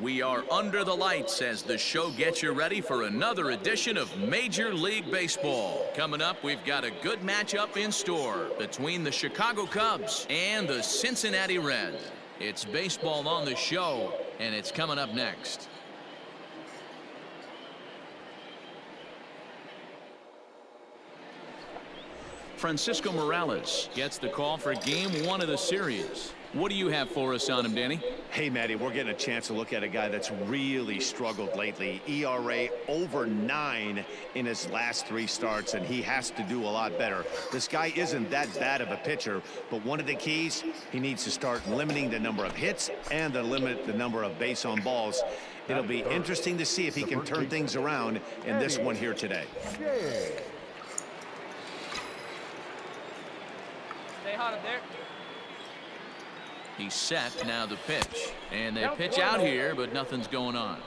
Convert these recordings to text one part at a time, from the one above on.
We are under the lights as the show gets you ready for another edition of Major League Baseball. Coming up, we've got a good matchup in store between the Chicago Cubs and the Cincinnati Reds. It's baseball on the show, and it's coming up next. Francisco Morales gets the call for game one of the series. What do you have for us on him, Danny? Hey, Matty, we're getting a chance to look at a guy that's really struggled lately. ERA over 9 in his last 3 starts, and he has to do a lot better. This guy isn't that bad of a pitcher, but one of the keys, he needs to start limiting the number of hits and to limit the number of base on balls. It'll be interesting to see if he can turn things around in this one here today. Stay hot up there. He's set, now the pitch. And they pitch out here, but nothing's going on.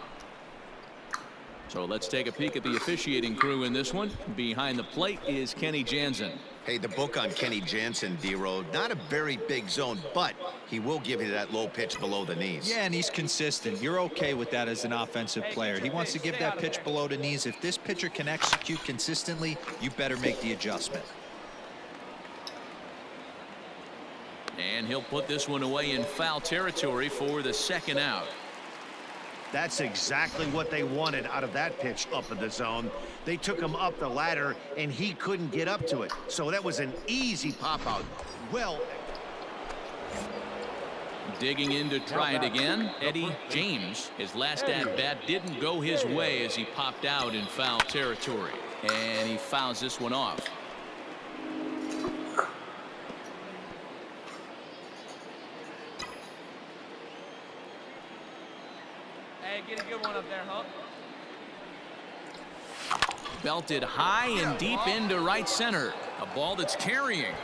So let's take a peek at the officiating crew in this one. Behind the plate is Kenny Jansen. Hey, the book on Kenny Jansen, D-Road, not a very big zone, but he will give you that low pitch below the knees. Yeah, and he's consistent. You're okay with that as an offensive player. He wants to give that pitch below the knees. If this pitcher can execute consistently, you better make the adjustment. And he'll put this one away in foul territory for the second out. That's exactly what they wanted out of that pitch up in the zone. They took him up the ladder, and he couldn't get up to it. So that was an easy pop-out. Well, digging in to try it again, Eddie James. His last at-bat didn't go his way as he popped out in foul territory. And he fouls this one off. Get a good one up there, huh? Belted high and deep into right center. A ball that's carrying.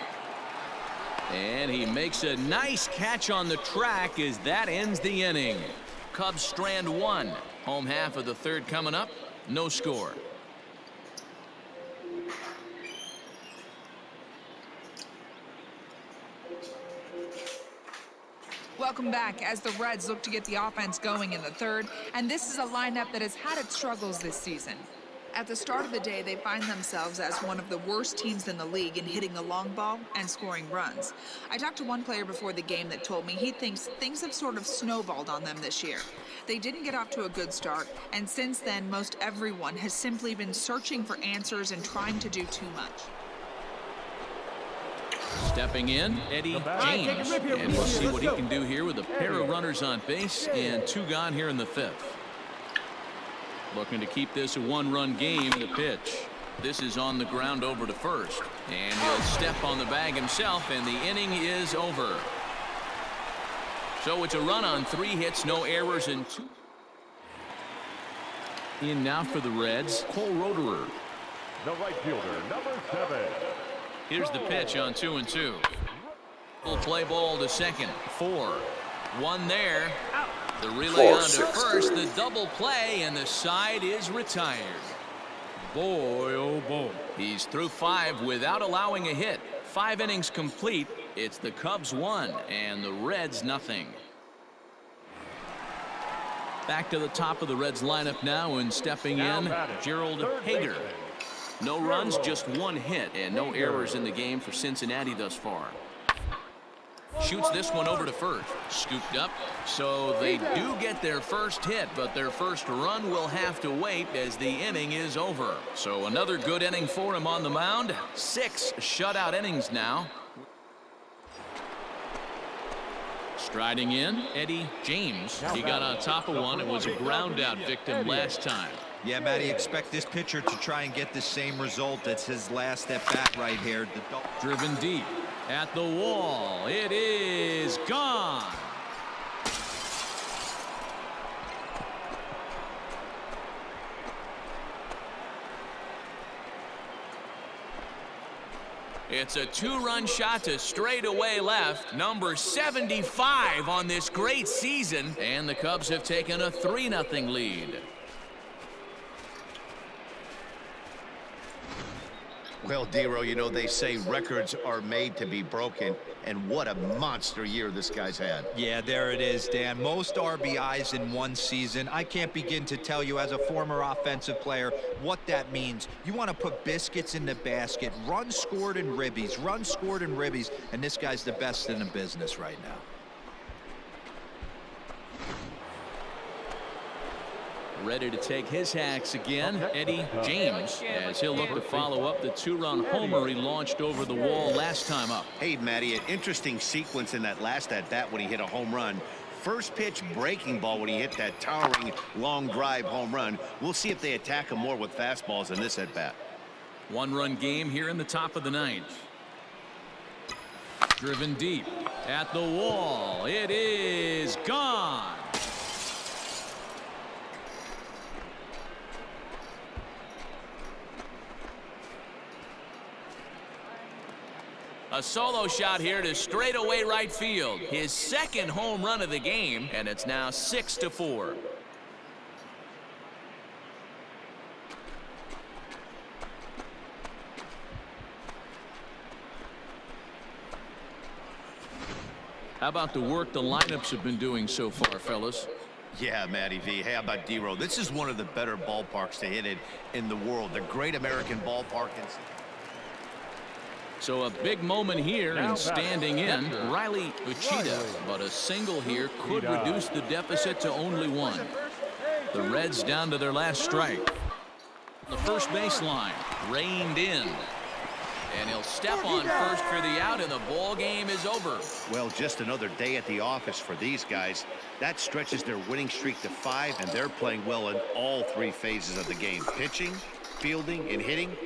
And he makes a nice catch on the track as that ends the inning. Cubs strand 1. Home half of the third coming up. No score. Welcome back as the Reds look to get the offense going in the third, and this is a lineup that has had its struggles this season. At the start of the day, they find themselves as one of the worst teams in the league in hitting the long ball and scoring runs. I talked to one player before the game that told me he thinks things have sort of snowballed on them this year. They didn't get off to a good start, and since then, most everyone has simply been searching for answers and trying to do too much. Stepping in, Eddie James. And we'll see what he can do here with a pair of runners on base and 2 gone here in the 5th. Looking to keep this a 1-run game. The pitch. This is on the ground over to first. And he'll step on the bag himself, and the inning is over. So it's a run on 3 hits, no errors, and 2. In now for the Reds, Cole Roederer. The right fielder, number 7. Here's the pitch on 2-2. Full play ball to second. 4. 1 there. The relay on to first. The double play, and the side is retired. Boy, oh boy. He's through 5 without allowing a hit. 5 innings complete. It's the Cubs 1 and the Reds nothing. Back to the top of the Reds lineup now, and stepping in, Gerald Hager. No runs, just 1 hit, and no errors in the game for Cincinnati thus far. Shoots this one over to first. Scooped up. So they do get their first hit, but their first run will have to wait as the inning is over. So another good inning for him on the mound. 6 shutout innings now. Striding in, Eddie James. He got on top of one. It was a ground out victim last time. Yeah, Matty, expect this pitcher to try and get the same result. That's his last at bat right here. Driven deep at the wall. It is gone. It's a 2-run shot to straightaway left. Number 75 on this great season. And the Cubs have taken a 3-0 lead. Well, D-Row, you know, they say records are made to be broken. and what a monster year this guy's had. Yeah, there it is, Dan. Most RBIs in one season. I can't begin to tell you as a former offensive player what that means. You want to put biscuits in the basket, runs scored and ribbies, and this guy's the best in the business right now. Ready to take his hacks again, Eddie James, as he'll look to follow up the two-run homer he launched over the wall last time up. Hey, Matty, an interesting sequence in that last at-bat when he hit a home run. First pitch breaking ball when he hit that towering long drive home run. We'll see if they attack him more with fastballs in this at-bat. One-run game here in the top of the ninth. Driven deep at the wall. It is gone. A solo shot here to straightaway right field. His second home run of the game, and it's now 6-4. How about the work the lineups have been doing so far, fellas? Yeah, Matty V. Hey, how about D-Row? This is one of the better ballparks to hit it in the world. The Great American Ballpark. So a big moment here and standing in, Riley Uchida. But a single here could reduce the deficit to only one. The Reds down to their last strike. The first baseline reined in. And he'll step on first for the out, and the ball game is over. Well, just another day at the office for these guys. That stretches their winning streak to 5, and they're playing well in all 3 phases of the game. Pitching, fielding, and hitting.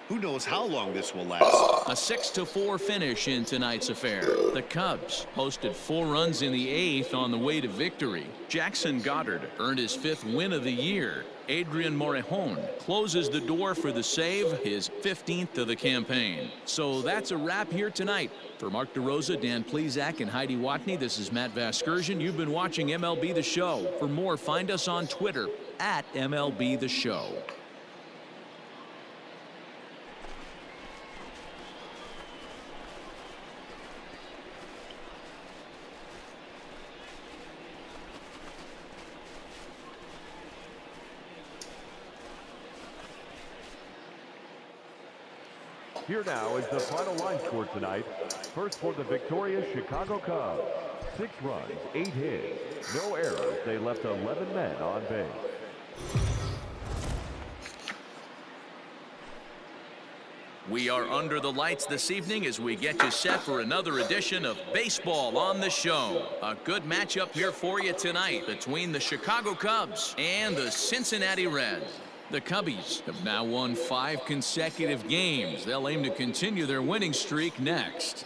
Who knows how long this will last? A 6-4 finish in tonight's affair. The Cubs posted 4 runs in the 8th on the way to victory. Jackson Goddard earned his 5th win of the year. Adrian Morejon closes the door for the save, his 15th of the campaign. So that's a wrap here tonight. For Mark DeRosa, Dan Plesac, and Heidi Watney, this is Matt Vasgersian. You've been watching MLB The Show. For more, find us on Twitter at MLB The Show. Here now is the final line score tonight. First for the victorious Chicago Cubs. 6 runs, 8 hits, no errors. They left 11 men on base. We are under the lights this evening as we get you set for another edition of Baseball on the Show. A good matchup here for you tonight between the Chicago Cubs and the Cincinnati Reds. The Cubbies have now won 5 consecutive games. They'll aim to continue their winning streak next.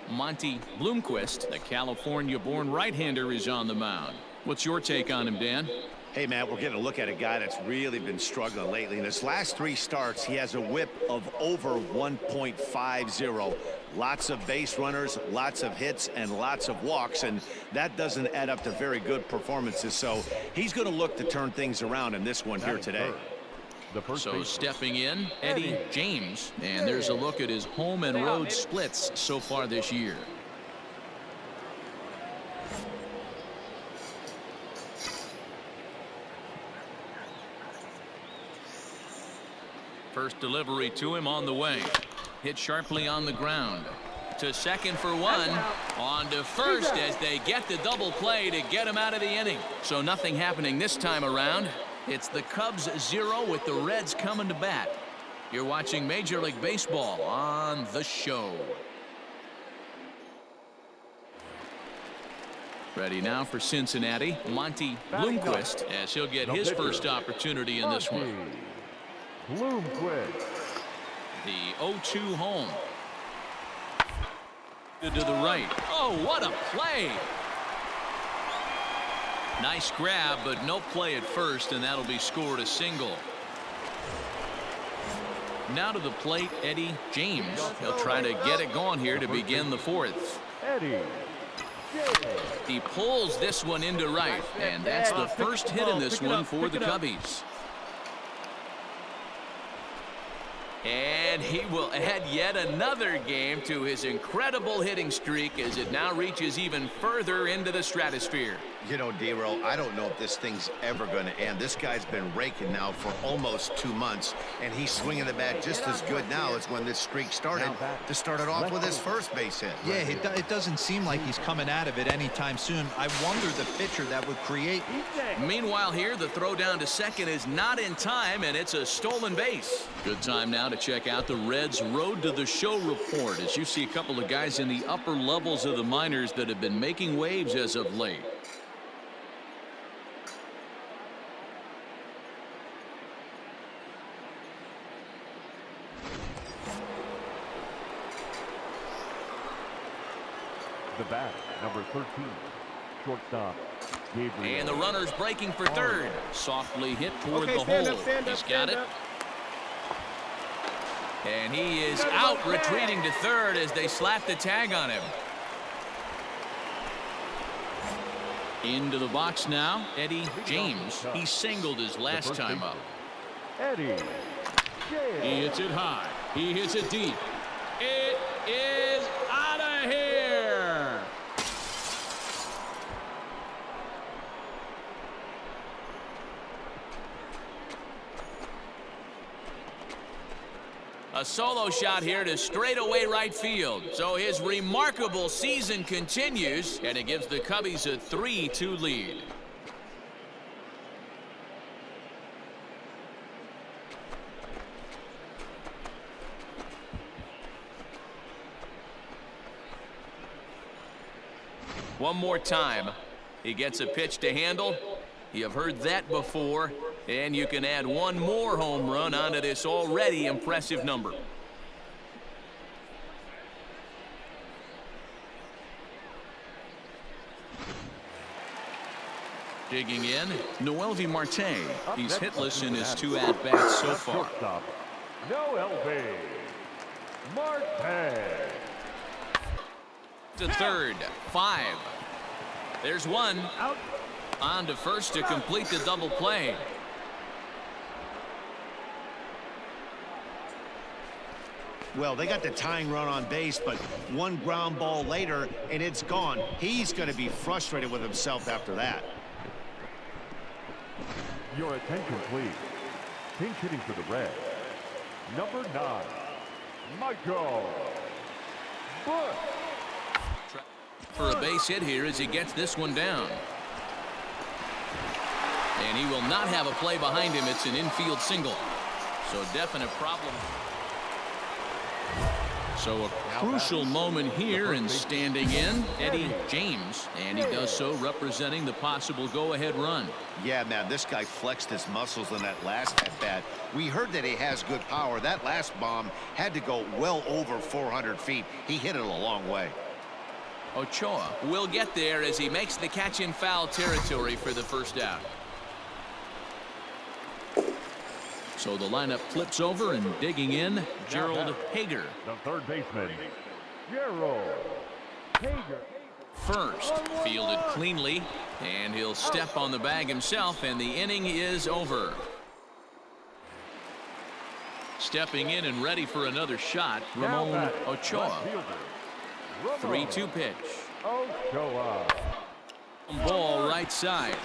Monty Bloomquist, the California-born right-hander, is on the mound. What's your take on him, Dan? Hey, Matt, we're getting a look at a guy that's really been struggling lately. In his last 3 starts, he has a whip of over 1.50. Lots of base runners, lots of hits, and lots of walks, and that doesn't add up to very good performances. So he's going to look to turn things around in this one here today. So stepping in, Eddie James, and there's a look at his home and road splits so far this year. First delivery to him on the way. Hit sharply on the ground. To second for 1. On to first as they get the double play to get him out of the inning. So nothing happening this time around. It's the Cubs 0 with the Reds coming to bat. You're watching Major League Baseball on the Show. Ready now for Cincinnati, Monty Bloomquist, as he'll get his first opportunity in this one. Bloomquist. The 0-2 home. To the right. Oh, what a play! Nice grab, but no play at first, and that'll be scored a single. Now to the plate, Eddie James. He'll try to get it going here to begin the 4th. Eddie. He pulls this one into right, and that's the first hit in this one for the Cubbies. And he will add yet another game to his incredible hitting streak as it now reaches even further into the stratosphere. You know, D-Roll, I don't know if this thing's ever going to end. This guy's been raking now for almost 2 months, and he's swinging the bat just as good now as when this streak started to start it off with his first base hit. Yeah, it doesn't seem like he's coming out of it anytime soon. I wonder the pitcher that would create. Meanwhile here, the throw down to second is not in time, and it's a stolen base. Good time now to check out the Reds' Road to the Show report as you see a couple of guys in the upper levels of the minors that have been making waves as of late. The bat, number 13, shortstop, Gabriel. And the runner's breaking for third. Softly hit toward the hole. He's got it. And he is out retreating to third as they slap the tag on him. Into the box now, Eddie James. He singled his last time up. Eddie James. He hits it high. He hits it deep. It is out of here. A solo shot here to straightaway right field. So his remarkable season continues, and it gives the Cubbies a 3-2 lead. One more time. He gets a pitch to handle. You have heard that before. And you can add one more home run onto this already impressive number. Digging in, Noelvi Marte. He's hitless in his 2 at-bats so far. Noelvi Marte. To third, 5. There's one. Out. On to first to complete the double play. Well, they got the tying run on base, but one ground ball later, and it's gone. He's going to be frustrated with himself after that. Your attention, please. Pinch hitting for the Reds, number 9, Michael Bush. For a base hit here as he gets this one down. And he will not have a play behind him. It's an infield single. So definite problem. So a crucial moment here, and standing in, Eddie James. And he does so representing the possible go-ahead run. Yeah, man, this guy flexed his muscles in that last at-bat. We heard that he has good power. That last bomb had to go well over 400 feet. He hit it a long way. Ochoa will get there as he makes the catch in foul territory for the first out. So the lineup flips over, and digging in, Gerald Hager. The third baseman, Gerald Hager. First, fielded cleanly, and he'll step on the bag himself, and the inning is over. Stepping in and ready for another shot, Ramon Ochoa. 3-2 pitch. Ochoa. Ball right side.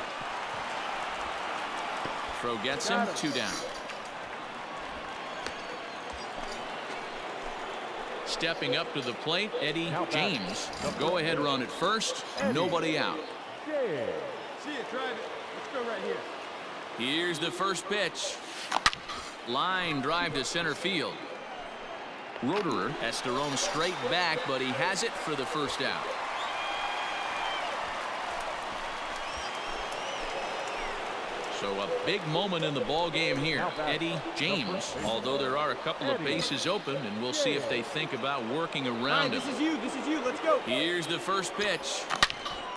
Throw gets him, 2 down. Stepping up to the plate, Eddie James. Go ahead run at first, nobody out. See it, drive it. Let's go right here. Here's the first pitch. Line drive to center field. Roederer has to roam straight back, but he has it for the first out. So a big moment in the ball game here. Eddie James, although there are a couple of bases open, and we'll see if they think about working around him. This is you, let's go. Here's the first pitch.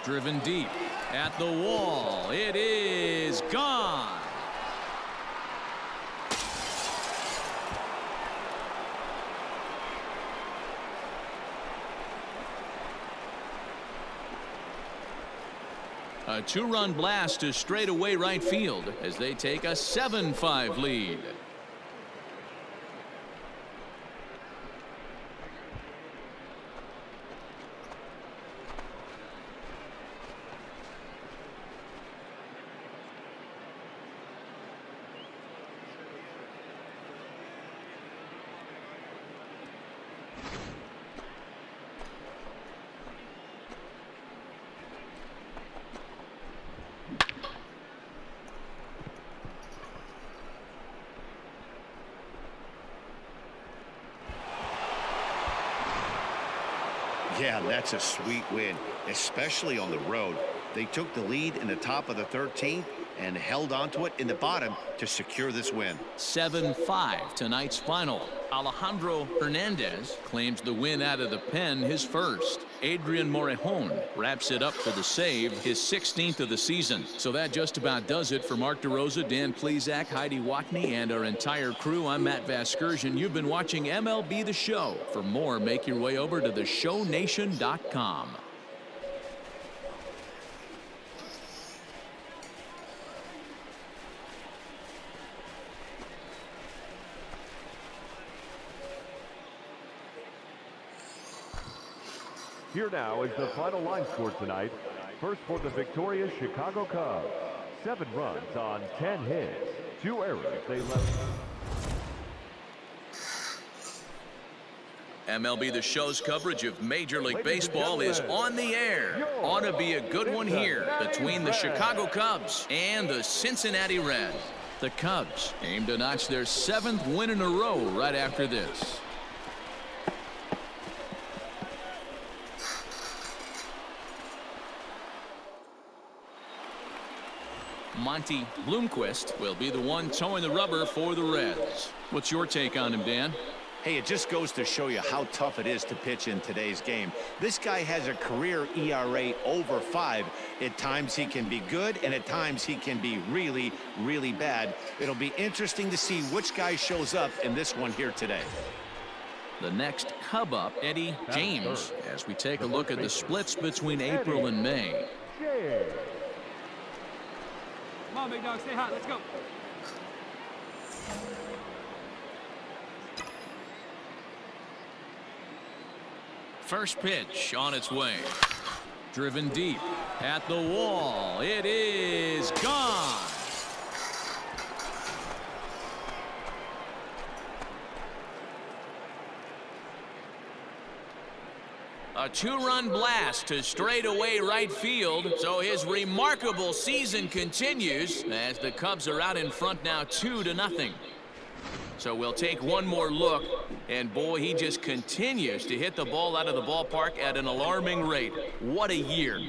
Driven deep at the wall. It is gone. A 2-run blast to straightaway right field as they take a 7-5 lead. Yeah, that's a sweet win, especially on the road. They took the lead in the top of the 13th and held onto it in the bottom to secure this win. 7-5 tonight's final. Alejandro Hernandez claims the win out of the pen, his first. Adrian Morejon wraps it up for the save, his 16th of the season. So that just about does it for Mark DeRosa, Dan Plesac, Heidi Watney, and our entire crew. I'm Matt Vasgersian. You've been watching MLB The Show. For more, make your way over to theshownation.com. Here now is the final line score tonight. First for the victorious Chicago Cubs. 7 runs on 10 hits. 2 errors they left. MLB The Show's coverage of Major League Baseball is on the air. Ought to be a good one here between the Chicago Cubs and the Cincinnati Reds. The Cubs aim to notch their 7th win in a row right after this. Monty Bloomquist will be the one towing the rubber for the Reds. What's your take on him, Dan? Hey, it just goes to show you how tough it is to pitch in today's game. This guy has a career ERA over 5. At times he can be good, and at times he can be really, really bad. It'll be interesting to see which guy shows up in this one here today. The next Cub up, Eddie James, as we take a look at the splits between April and May. Come on, big dog, stay hot. Let's go. First pitch on its way. Driven deep at the wall. It is gone. A 2-run blast to straightaway right field. So his remarkable season continues as the Cubs are out in front now 2-0. So we'll take one more look, and boy, he just continues to hit the ball out of the ballpark at an alarming rate. What a year.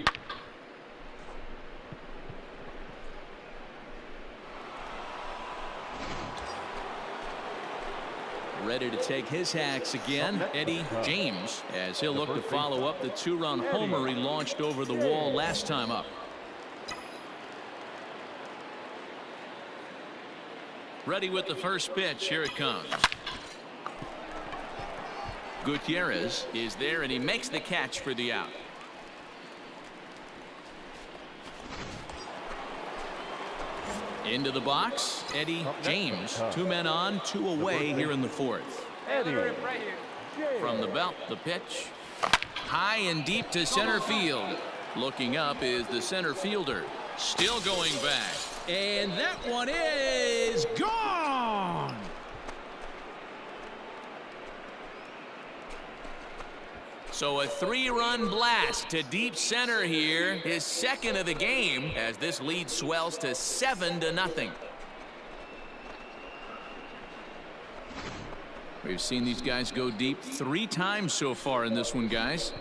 Ready to take his hacks again, Eddie James, as he'll look to follow up the 2-run homer he launched over the wall last time up. Ready with the first pitch. Here it comes. Gutierrez is there, and he makes the catch for the out. Into the box, Eddie James. 2 men on, 2 away here in the 4th. From the belt, the pitch. High and deep to center field. Looking up is the center fielder. Still going back. And that one is gone. So a 3-run blast to deep center here, his 2nd of the game, as this lead swells to 7-0. We've seen these guys go deep 3 times so far in this one, guys.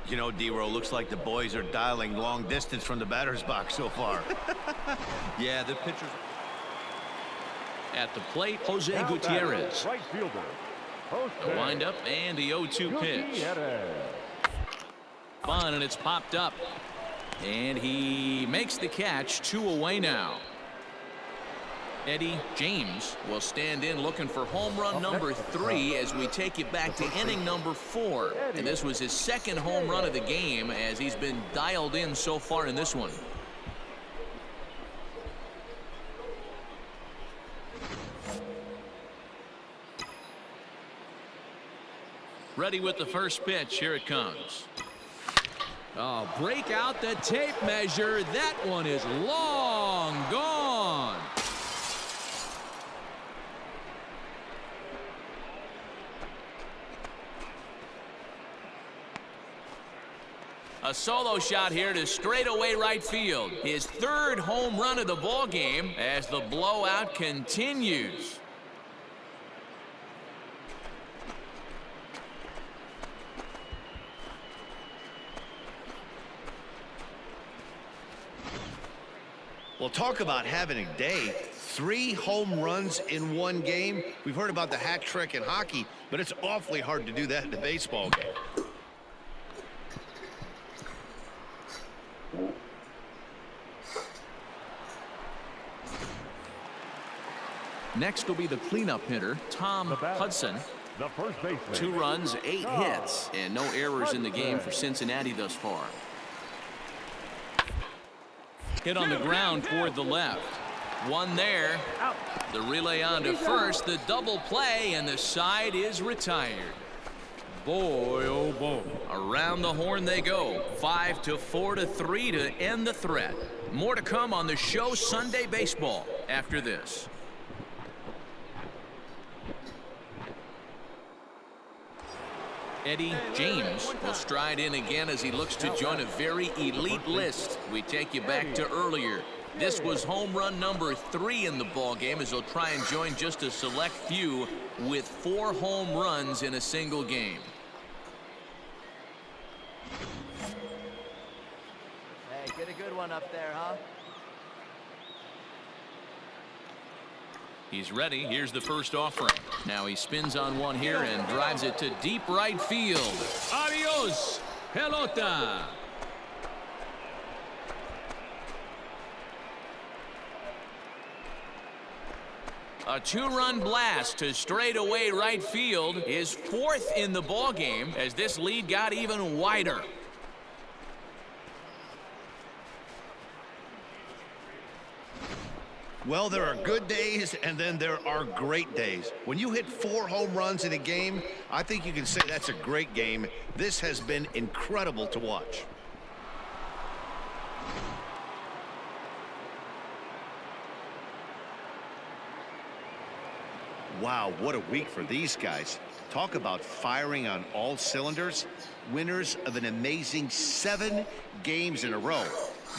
You know, D-Row, looks like the boys are dialing long distance from the batter's box so far. Yeah, the pitchers. At the plate, Jose Gutierrez. Right fielder. The windup and the 0-2 pitch. Fun, and it's popped up. And he makes the catch. 2 away now. Eddie James will stand in looking for home run number 3 as we take you back to inning number 4. And this was his 2nd home run of the game as he's been dialed in so far in this one. Ready with the first pitch. Here it comes. Oh, break out the tape measure. That one is long gone. A solo shot here to straightaway right field. His 3rd home run of the ball game as the blowout continues. Well, talk about having a day. 3 home runs in one game. We've heard about the hat trick in hockey, but it's awfully hard to do that in a baseball game. Next will be the cleanup hitter, Tom Hudson. The first baseman. 2 runs, 8 hits, and no errors in the game for Cincinnati thus far. Hit on the ground toward the left. 1 there. The relay on to first, the double play, and the side is retired. Boy, oh boy. Around the horn they go. 5-4-3 to end the threat. More to come on the show Sunday Baseball after this. Eddie James will stride in again as he looks to join a very elite list. We take you back to earlier. This was home run number 3 in the ball game as he'll try and join just a select few with 4 home runs in a single game. Hey, get a good one up there, huh? He's ready. Here's the first offering. Now he spins on one here and drives it to deep right field. Adios, pelota. A 2-run blast to straightaway right field, his 4th in the ball game as this lead got even wider. Well, there are good days, and then there are great days. When you hit 4 home runs in a game, I think you can say that's a great game. This has been incredible to watch. Wow, what a week for these guys. Talk about firing on all cylinders. Winners of an amazing 7 games in a row.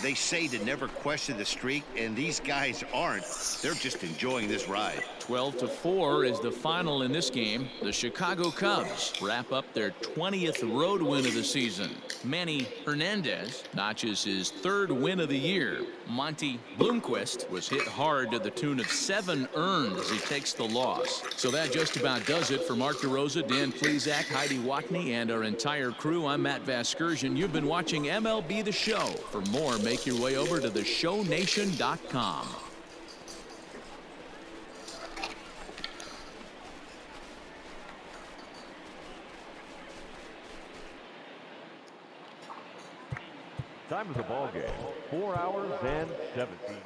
They say to never question the streak, and these guys aren't. They're just enjoying this ride. 12-4 is the final in this game. The Chicago Cubs wrap up their 20th road win of the season. Manny Hernandez notches his 3rd win of the year. Monty Bloomquist was hit hard to the tune of 7 earned as he takes the loss. So that just about does it for Mark DeRosa, Dan Plesac, Heidi Watney, and our entire crew. I'm Matt Vasgersian. You've been watching MLB The Show. For more, make your way over to theshownation.com. Time of the ball game, 4 hours and 17.